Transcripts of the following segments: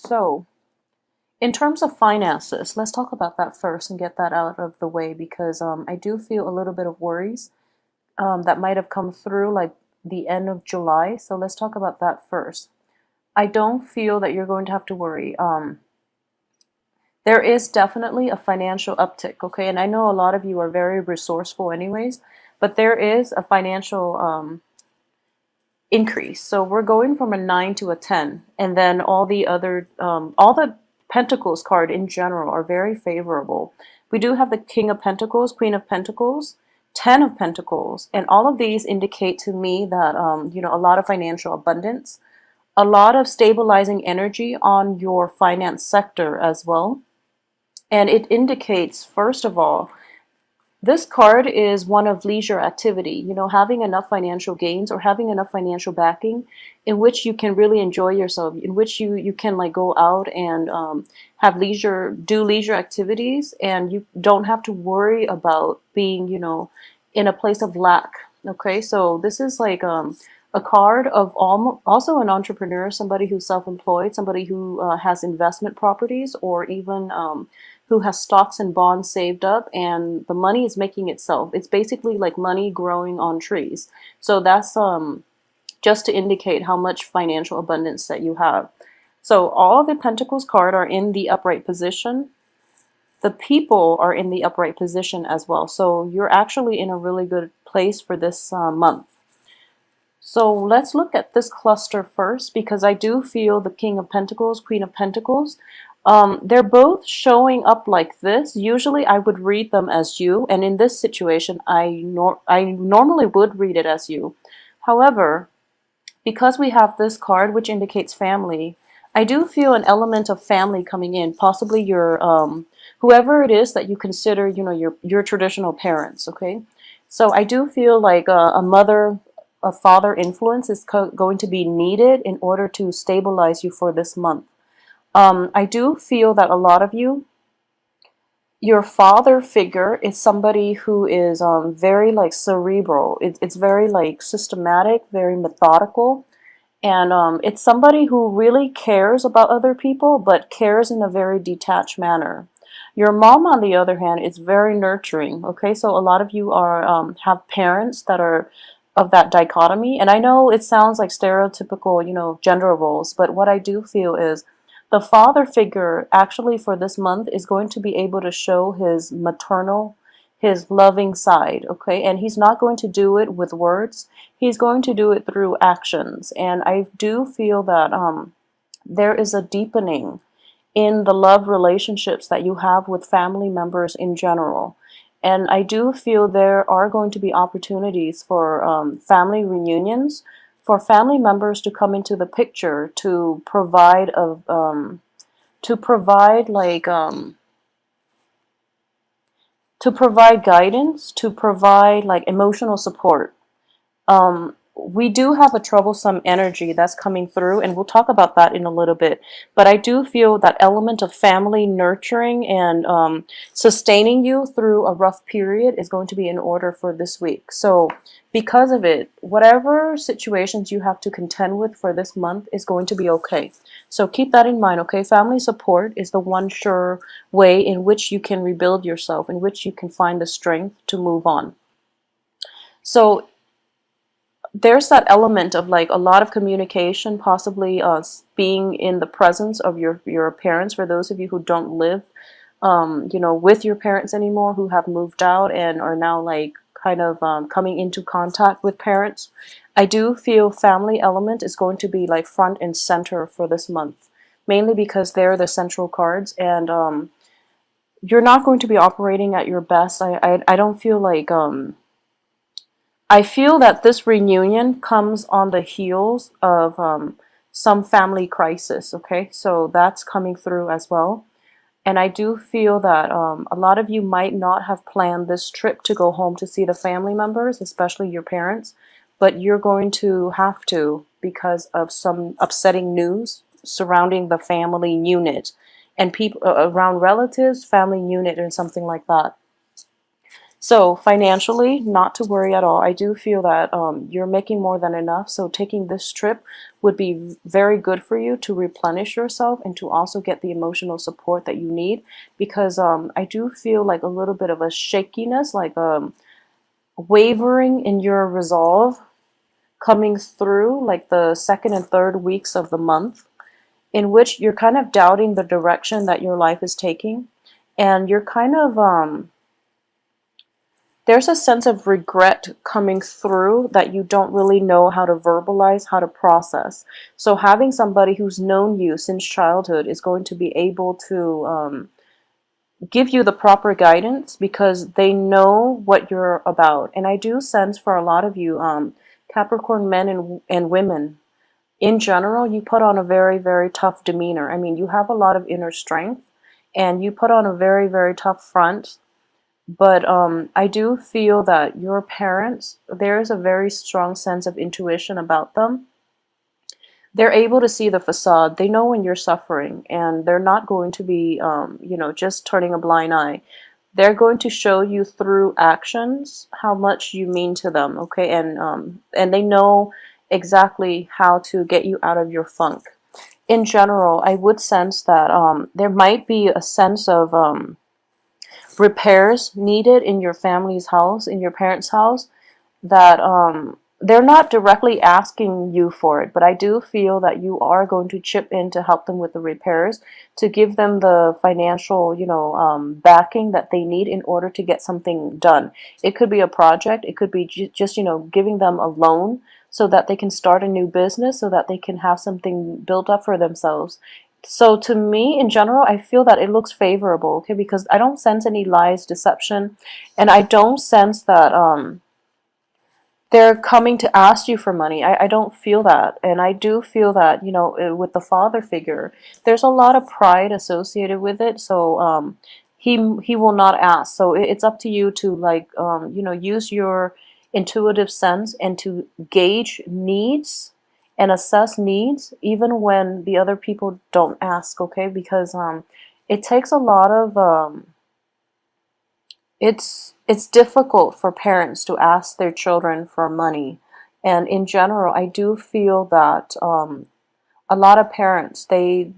So in terms of finances, let's talk about that first and get that out of the way because I do feel a little bit of worries that might have come through like the end of July. So let's talk about that first. I don't feel that you're going to have to worry. There is definitely a financial uptick, okay? And I know a lot of you are very resourceful anyways, but there is a financial increase. So we're going from a 9 to a 10, and then all the other, all the Pentacles card in general are very favorable. We do have the King of Pentacles, Queen of Pentacles, 10 of Pentacles, and all of these indicate to me that, a lot of financial abundance, a lot of stabilizing energy on your finance sector as well. And it indicates, first of all, this card is one of leisure activity, having enough financial gains or having enough financial backing in which you can really enjoy yourself, in which you can like go out and have leisure, do leisure activities, and you don't have to worry about being, in a place of lack. Okay, so this is like a card of also an entrepreneur, somebody who's self-employed, somebody who has investment properties, or even who has stocks and bonds saved up, and the money is making itself. It's basically like money growing on trees. So that's just to indicate how much financial abundance that you have. So all the Pentacles card are in the upright position. The people are in the upright position as well. So you're actually in a really good place for this month. So let's look at this cluster first, because I do feel the King of Pentacles, Queen of Pentacles, they're both showing up like this. Usually I would read them as you, and in this situation, I normally would read it as you. However, because we have this card, which indicates family, I do feel an element of family coming in, possibly your, whoever it is that you consider, your traditional parents, okay? So I do feel like a mother, a father influence is going to be needed in order to stabilize you for this month. I do feel that a lot of you, your father figure is somebody who is very like cerebral. It's very like systematic, very methodical. And it's somebody who really cares about other people, but cares in a very detached manner. Your mom, on the other hand, is very nurturing. Okay, so a lot of you are have parents that are of that dichotomy. And I know it sounds like stereotypical, gender roles, but what I do feel is the father figure actually for this month is going to be able to show his maternal, his loving side, okay? And he's not going to do it with words. He's going to do it through actions. And I do feel that there is a deepening in the love relationships that you have with family members in general. And I do feel there are going to be opportunities for family reunions, for family members to come into the picture to provide to provide guidance, to provide like emotional support. We do have a troublesome energy that's coming through, and we'll talk about that in a little bit. But I do feel that element of family nurturing and sustaining you through a rough period is going to be in order for this week. So because of it, whatever situations you have to contend with for this month is going to be okay. So keep that in mind, okay? Family support is the one sure way in which you can rebuild yourself, in which you can find the strength to move on. So there's that element of like a lot of communication, possibly being in the presence of your parents, for those of you who don't live with your parents anymore, who have moved out and are now like kind of coming into contact with parents. I do feel family element is going to be like front and center for this month, mainly because they're the central cards, and you're not going to be operating at your best. I don't feel like I feel that this reunion comes on the heels of some family crisis, okay? So that's coming through as well. And I do feel that a lot of you might not have planned this trip to go home to see the family members, especially your parents, but you're going to have to because of some upsetting news surrounding the family unit and people around relatives, family unit, or something like that. So financially, not to worry at all. I do feel that you're making more than enough. So taking this trip would be very good for you to replenish yourself and to also get the emotional support that you need. Because I do feel like a little bit of a shakiness, like wavering in your resolve coming through like the second and third weeks of the month, in which you're kind of doubting the direction that your life is taking. And you're kind of there's a sense of regret coming through that you don't really know how to verbalize, how to process. So having somebody who's known you since childhood is going to be able to give you the proper guidance because they know what you're about. And I do sense for a lot of you, Capricorn men and women in general, you put on a very, very tough demeanor. I mean, you have a lot of inner strength and you put on a very, very tough front. But I do feel that your parents, there is a very strong sense of intuition about them. They're able to see the facade. They know when you're suffering, and they're not going to be, just turning a blind eye. They're going to show you through actions how much you mean to them, okay? And they know exactly how to get you out of your funk. In general, I would sense that there might be a sense of repairs needed in your family's house, in your parents' house, that they're not directly asking you for it, but I do feel that you are going to chip in to help them with the repairs, to give them the financial, backing that they need in order to get something done. It could be a project, it could be just, giving them a loan so that they can start a new business, so that they can have something built up for themselves. So to me, in general, I feel that it looks favorable, okay, because I don't sense any lies, deception, and I don't sense that they're coming to ask you for money. I don't feel that. And I do feel that, with the father figure, there's a lot of pride associated with it. So he will not ask. So it's up to you to like, use your intuitive sense and to gauge needs and assess needs even when the other people don't ask, okay? Because it takes a lot of it's difficult for parents to ask their children for money. And in general, I do feel that a lot of parents, they've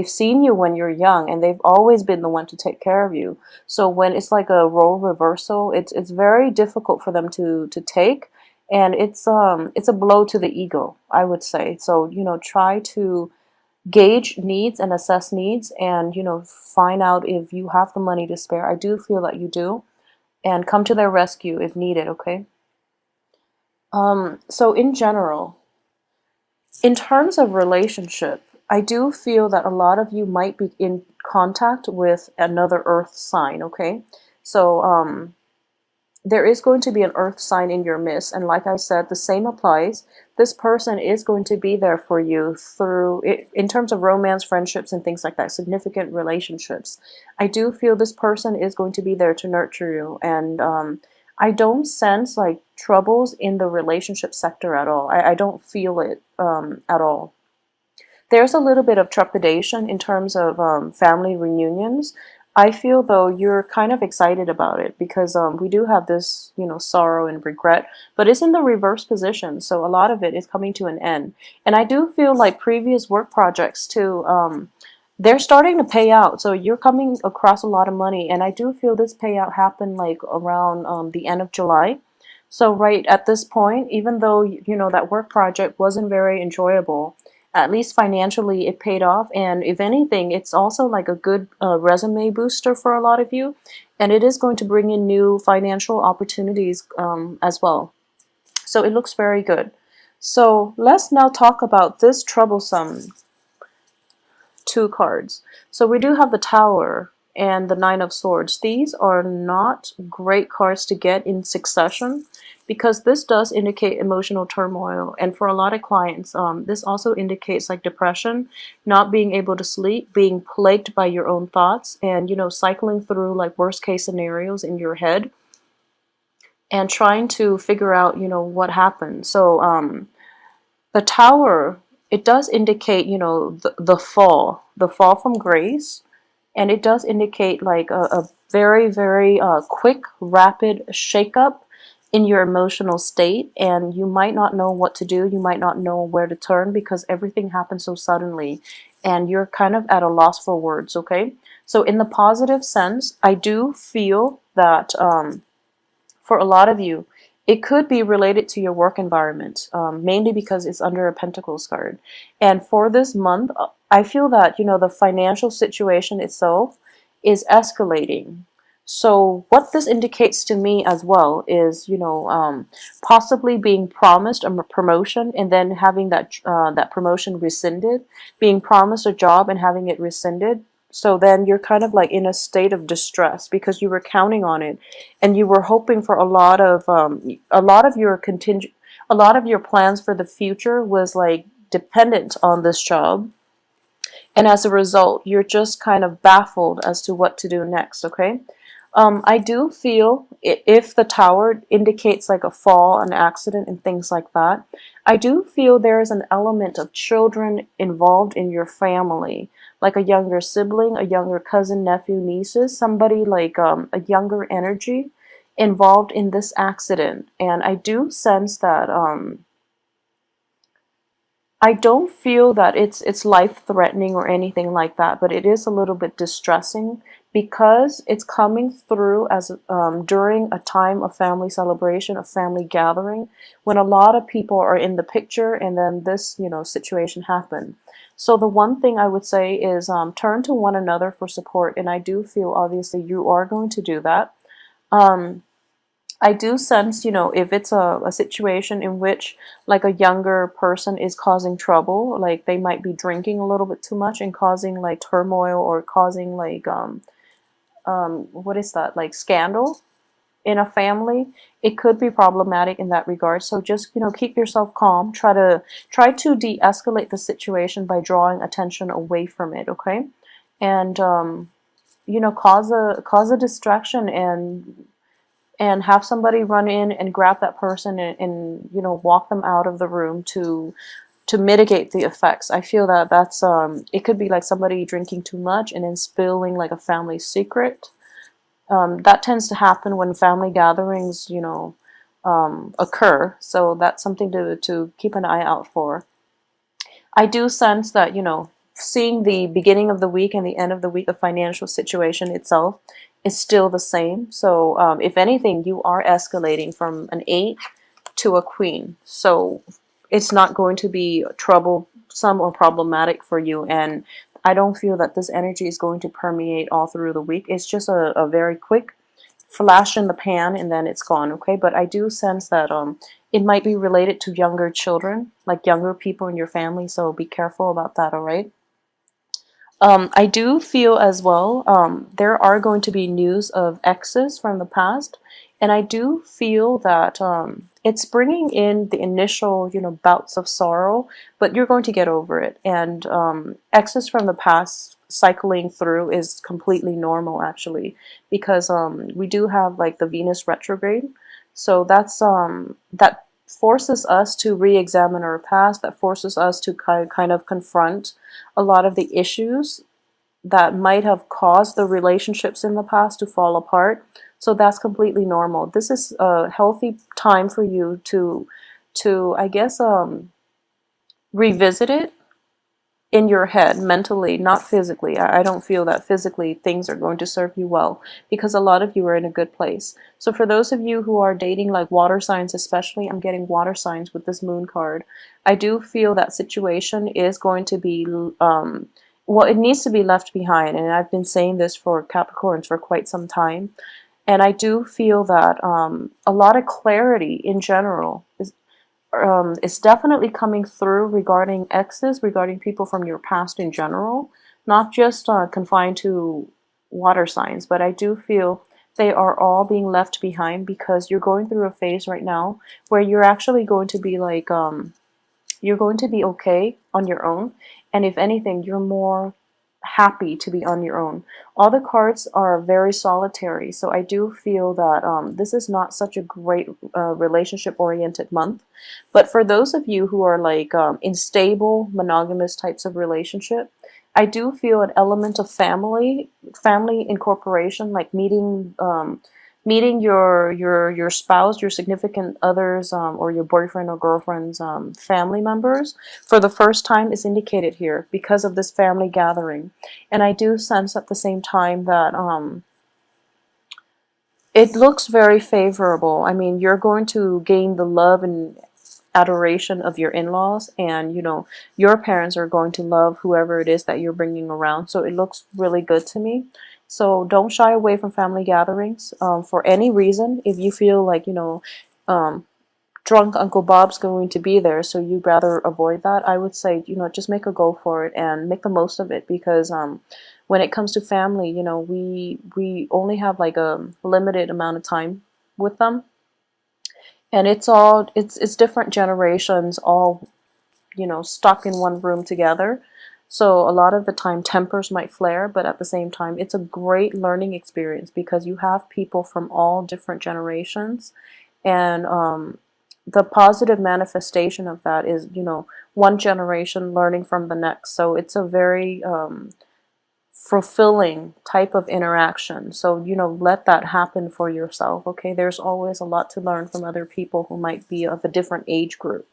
seen you when you're young and they've always been the one to take care of you. So when it's like a role reversal, it's very difficult for them to take, and it's a blow to the ego, I would say. So try to gauge needs and assess needs, and find out if you have the money to spare. I do feel that you do, and come to their rescue if needed, okay? So in general, in terms of relationship, I do feel that a lot of you might be in contact with another earth sign, okay? So there is going to be an earth sign in your midst, and like I said, the same applies. This person is going to be there for you through in terms of romance, friendships, and things like that, significant relationships. I do feel this person is going to be there to nurture you, and I don't sense like troubles in the relationship sector at all. I don't feel it at all. There's a little bit of trepidation in terms of family reunions. I feel though you're kind of excited about it because we do have this, sorrow and regret, but it's in the reverse position. So a lot of it is coming to an end. And I do feel like previous work projects too, they're starting to pay out. So you're coming across a lot of money. And I do feel this payout happened like around the end of July. So right at this point, even though, that work project wasn't very enjoyable, at least financially it paid off. And if anything, it's also like a good resume booster for a lot of you. And it is going to bring in new financial opportunities as well. So it looks very good. So let's now talk about this troublesome two cards. So we do have the Tower and the Nine of Swords. These are not great cards to get in succession because this does indicate emotional turmoil. And for a lot of clients, this also indicates like depression, not being able to sleep, being plagued by your own thoughts, and, cycling through like worst case scenarios in your head and trying to figure out, what happened. So the Tower, it does indicate, the fall from grace. and it does indicate like a very, very quick, rapid shakeup in your emotional state, and you might not know what to do. You might not know where to turn because everything happens so suddenly, and you're kind of at a loss for words, okay? So, in the positive sense, I do feel that for a lot of you, it could be related to your work environment, mainly because it's under a Pentacles card. And for this month, I feel that, the financial situation itself is escalating. So what this indicates to me as well is, possibly being promised a promotion and then having that promotion rescinded, being promised a job and having it rescinded. So then you're kind of like in a state of distress because you were counting on it, and you were hoping for a lot of your plans for the future was like dependent on this job, and as a result, you're just kind of baffled as to what to do next, okay? I do feel if the tower indicates like a fall, an accident, and things like that, I do feel there is an element of children involved in your family, like a younger sibling, a younger cousin, nephew, nieces, somebody like a younger energy involved in this accident. And I do sense that I don't feel that it's life-threatening or anything like that, but it is a little bit distressing because it's coming through as during a time of family celebration, a family gathering, when a lot of people are in the picture, and then this situation happened. So the one thing I would say is turn to one another for support, and I do feel obviously you are going to do that. Um, I do sense, if it's a situation in which like a younger person is causing trouble, like they might be drinking a little bit too much and causing like turmoil or causing like what is that, like scandal in a family, it could be problematic in that regard. So just, keep yourself calm. Try to de-escalate the situation by drawing attention away from it, okay? And cause a distraction, and have somebody run in and grab that person and walk them out of the room to mitigate the effects. I feel that that's it could be like somebody drinking too much and then spilling like a family secret. That tends to happen when family gatherings occur, so that's something to keep an eye out for. I do sense that, seeing the beginning of the week and the end of the week, the financial situation itself is still the same. So, if anything, you are escalating from an 8 to a queen. So, it's not going to be troublesome or problematic for you. And I don't feel that this energy is going to permeate all through the week. It's just a very quick flash in the pan and then it's gone, okay? But I do sense that it might be related to younger children, like younger people in your family, so be careful about that, all right? I do feel as well there are going to be news of exes from the past, and I do feel that it's bringing in the initial, bouts of sorrow, but you're going to get over it. And exes from the past cycling through is completely normal, actually, because we do have like the Venus retrograde, so that forces us to re-examine our past, that forces us to kind of confront a lot of the issues that might have caused the relationships in the past to fall apart. So that's completely normal. This is a healthy time for you to I guess revisit it in your head mentally, not physically. I don't feel that physically things are going to serve you well because a lot of you are in a good place. So for those of you who are dating like water signs, especially, I'm getting water signs with this moon card. I do feel that situation is going to be well, it needs to be left behind, and I've been saying this for Capricorns for quite some time. And I do feel that a lot of clarity in general is definitely coming through regarding exes, regarding people from your past in general, not just confined to water signs, but I do feel they are all being left behind because you're going through a phase right now where you're actually going to be like, you're going to be okay on your own. And if anything, you're more happy to be on your own. All the cards are very solitary, so I do feel that this is not such a great relationship-oriented month. But for those of you who are like in stable, monogamous types of relationship, I do feel an element of family incorporation, like meeting your spouse, your significant others, or your boyfriend or girlfriend's family members for the first time is indicated here because of this family gathering. And I do sense at the same time that it looks very favorable. I mean, you're going to gain the love and adoration of your in-laws, and your parents are going to love whoever it is that you're bringing around. So it looks really good to me. So don't shy away from family gatherings for any reason. If you feel like um, drunk Uncle Bob's going to be there, so you'd rather avoid that, I would say just make a go for it and make the most of it, because when it comes to family, we only have like a limited amount of time with them, and it's different generations all stuck in one room together. So a lot of the time tempers might flare, but at the same time it's a great learning experience because you have people from all different generations. And the positive manifestation of that is one generation learning from the next. So it's a very fulfilling type of interaction. So, let that happen for yourself, okay? There's always a lot to learn from other people who might be of a different age group.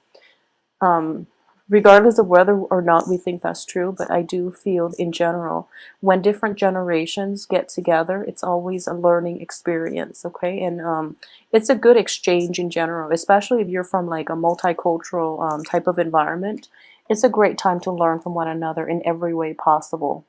Um, Regardless of whether or not we think that's true, but I do feel in general, when different generations get together, it's always a learning experience, okay? And it's a good exchange in general, especially if you're from like a multicultural type of environment. It's a great time to learn from one another in every way possible.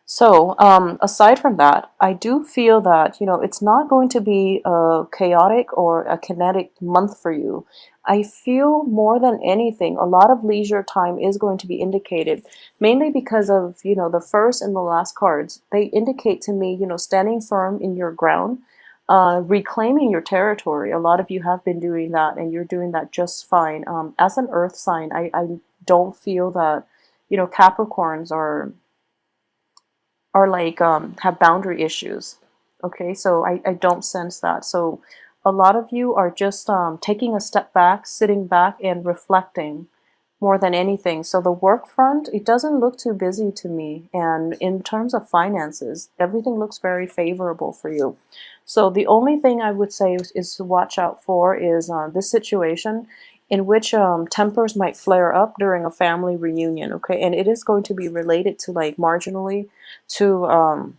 So, aside from that, I do feel that, it's not going to be a chaotic or a kinetic month for you. I feel more than anything, a lot of leisure time is going to be indicated, mainly because of, the first and the last cards. They indicate to me, standing firm in your ground, reclaiming your territory. A lot of you have been doing that, and you're doing that just fine. As an earth sign, I don't feel that, Capricorns are like have boundary issues. Okay, so I don't sense that. So a lot of you are just taking a step back, sitting back and reflecting more than anything. So the work front, it doesn't look too busy to me. And in terms of finances, everything looks very favorable for you. So the only thing I would say is to watch out for is this situation in which tempers might flare up during a family reunion, okay? And it is going to be related to like marginally to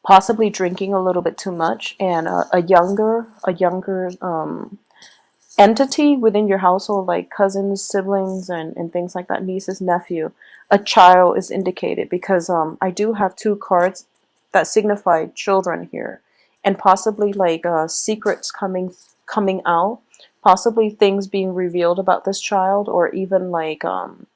possibly drinking a little bit too much, and a younger entity within your household, like cousins, siblings, and things like that, nieces, nephew, a child is indicated because I do have two cards that signify children here, and possibly like secrets coming out, possibly things being revealed about this child, or even like an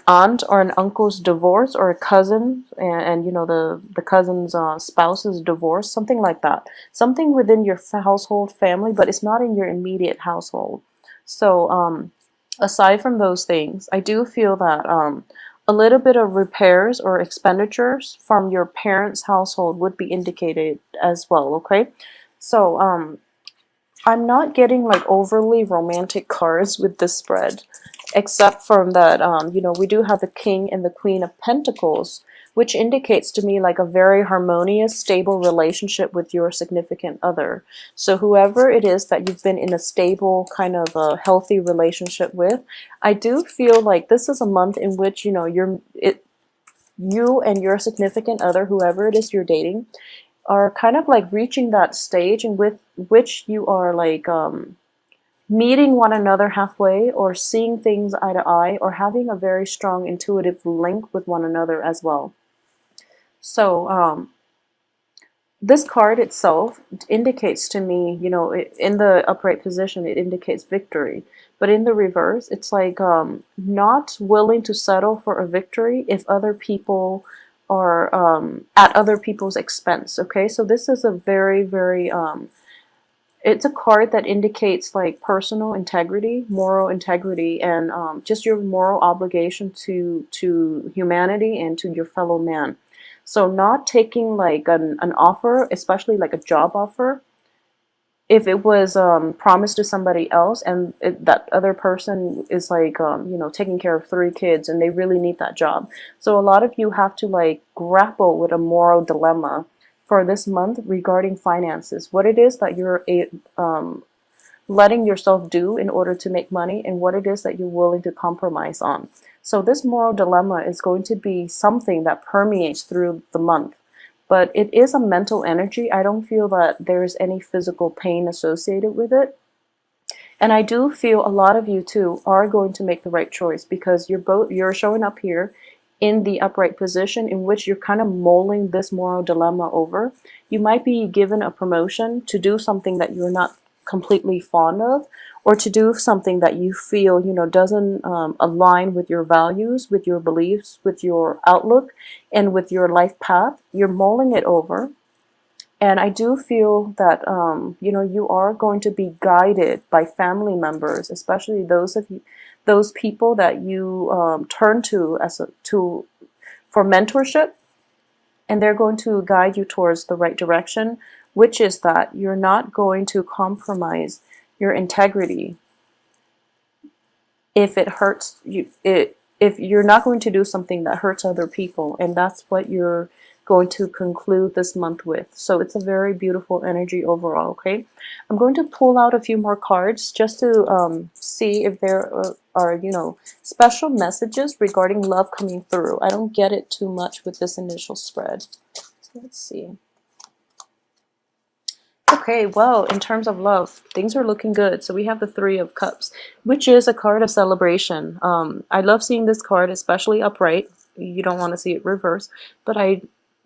aunt or an uncle's divorce, or a cousin and the cousin's spouse's divorce, something like that, something within your household family, but it's not in your immediate household. So aside from those things, I do feel that a little bit of repairs or expenditures from your parents' household would be indicated as well, okay? So I'm not getting like overly romantic cards with this spread, except from that, we do have the King and the Queen of Pentacles, which indicates to me like a very harmonious, stable relationship with your significant other. So whoever it is that you've been in a stable, kind of a healthy relationship with, I do feel like this is a month in which, you and your significant other, whoever it is you're dating, are kind of like reaching that stage in with which you are like meeting one another halfway, or seeing things eye to eye, or having a very strong intuitive link with one another as well. So this card itself indicates to me, in the upright position, it indicates victory. But in the reverse, it's like not willing to settle for a victory if other people are at other people's expense. Okay, so this is a very, very it's a card that indicates like personal integrity, moral integrity, and just your moral obligation to humanity and to your fellow man. So not taking like an offer, especially like a job offer, if it was promised to somebody else, and that other person is like taking care of 3 kids and they really need that job. So a lot of you have to like grapple with a moral dilemma for this month regarding finances, what it is that you're letting yourself do in order to make money, and what it is that you're willing to compromise on. So this moral dilemma is going to be something that permeates through the month, but it is a mental energy. I don't feel that there's any physical pain associated with it. And I do feel a lot of you too are going to make the right choice, because you're showing up here in the upright position in which you're kind of mulling this moral dilemma over. You might be given a promotion to do something that you're not completely fond of, or to do something that you feel doesn't align with your values, with your beliefs, with your outlook, and with your life path. You're mulling it over. And I do feel that you are going to be guided by family members, especially those people that you turn to for mentorship, and they're going to guide you towards the right direction, which is that you're not going to compromise your integrity if it hurts you. If you're not going to do something that hurts other people, and that's what you're going to conclude this month with. So it's a very beautiful energy overall. Okay, I'm going to pull out a few more cards just to see if there are special messages regarding love coming through. I don't get it too much with this initial spread. So let's see. Okay, well, in terms of love, things are looking good. So we have the Three of Cups, which is a card of celebration. I love seeing this card, especially upright. You don't want to see it reverse, but I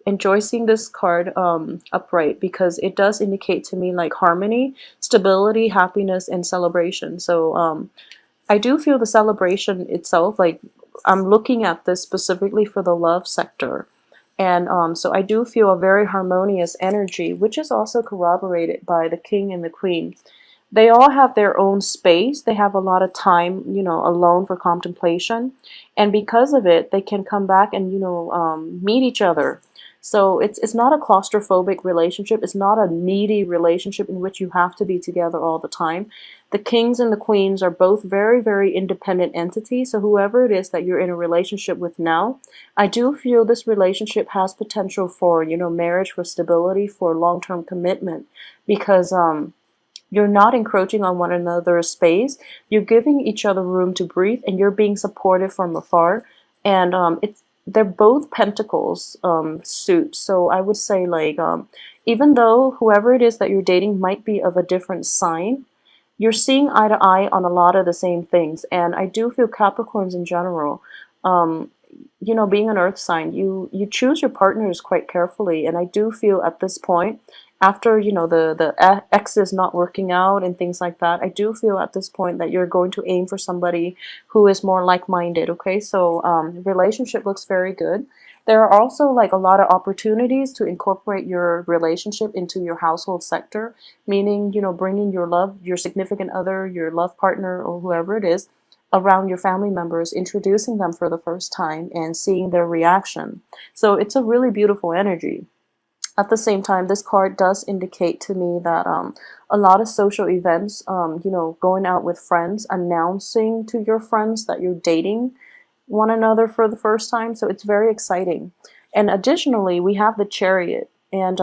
enjoy seeing this card upright, because it does indicate to me like harmony, stability, happiness, and celebration. So I do feel the celebration itself, like I'm looking at this specifically for the love sector. And so I do feel a very harmonious energy, which is also corroborated by the King and the Queen. They all have their own space. They have a lot of time, alone for contemplation. And because of it, they can come back and, meet each other. So it's not a claustrophobic relationship. It's not a needy relationship in which you have to be together all the time. The kings and the queens are both very, very independent entities. So whoever it is that you're in a relationship with now, I do feel this relationship has potential for, marriage, for stability, for long-term commitment, because you're not encroaching on one another's space. You're giving each other room to breathe, and you're being supported from afar. And they're both pentacles suit. So I would say, like, even though whoever it is that you're dating might be of a different sign, you're seeing eye to eye on a lot of the same things. And I do feel Capricorns in general, being an earth sign, you choose your partners quite carefully. And I do feel at this point, after the ex is not working out and things like that, I do feel at this point that you're going to aim for somebody who is more like-minded. Okay, so relationship looks very good. There are also like a lot of opportunities to incorporate your relationship into your household sector, meaning bringing your love, your significant other, your love partner, or whoever it is, around your family members, introducing them for the first time and seeing their reaction. So it's a really beautiful energy. At the same time, this card does indicate to me that a lot of social events, going out with friends, announcing to your friends that you're dating one another for the first time. So it's very exciting. And additionally, we have the Chariot. And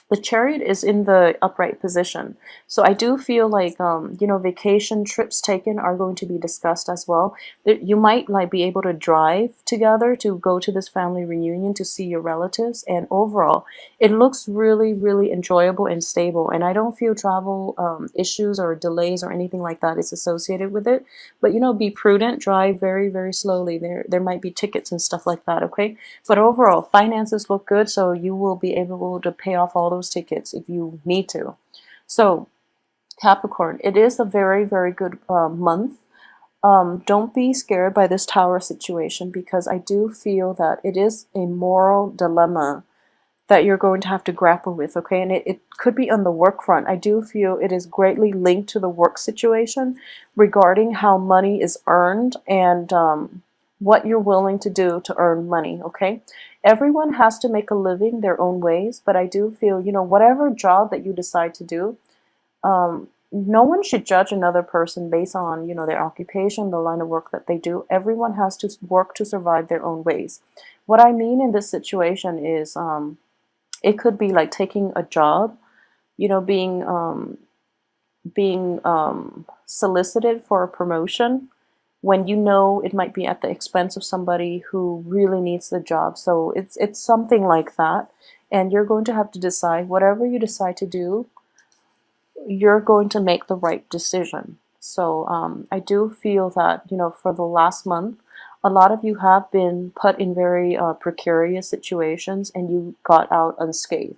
the Chariot is in the upright position. So I do feel like, vacation trips taken are going to be discussed as well. You might like be able to drive together to go to this family reunion to see your relatives. And overall, it looks really, really enjoyable and stable. And I don't feel travel issues or delays or anything like that is associated with it. But, be prudent, drive very, very slowly. There might be tickets and stuff like that, okay? But overall, finances look good, so you will be able to pay off all those tickets if you need to. So Capricorn, it is a very, very good month. Don't be scared by this Tower situation, because I do feel that it is a moral dilemma that you're going to have to grapple with, okay? And it could be on the work front. I do feel it is greatly linked to the work situation regarding how money is earned and what you're willing to do to earn money, okay? Everyone has to make a living their own ways, but I do feel, whatever job that you decide to do, No one should judge another person based on, their occupation, the line of work that they do. Everyone has to work to survive their own ways. What I mean in this situation is, it could be like taking a job, being solicited for a promotion when you know it might be at the expense of somebody who really needs the job. So it's something like that, and you're going to have to decide. Whatever you decide to do, you're going to make the right decision. So I do feel that, for the last month, a lot of you have been put in very precarious situations, and you got out unscathed.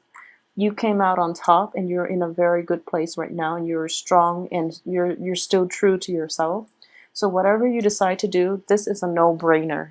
You came out on top, and you're in a very good place right now, and you're strong, and you're still true to yourself. So whatever you decide to do, this is a no-brainer.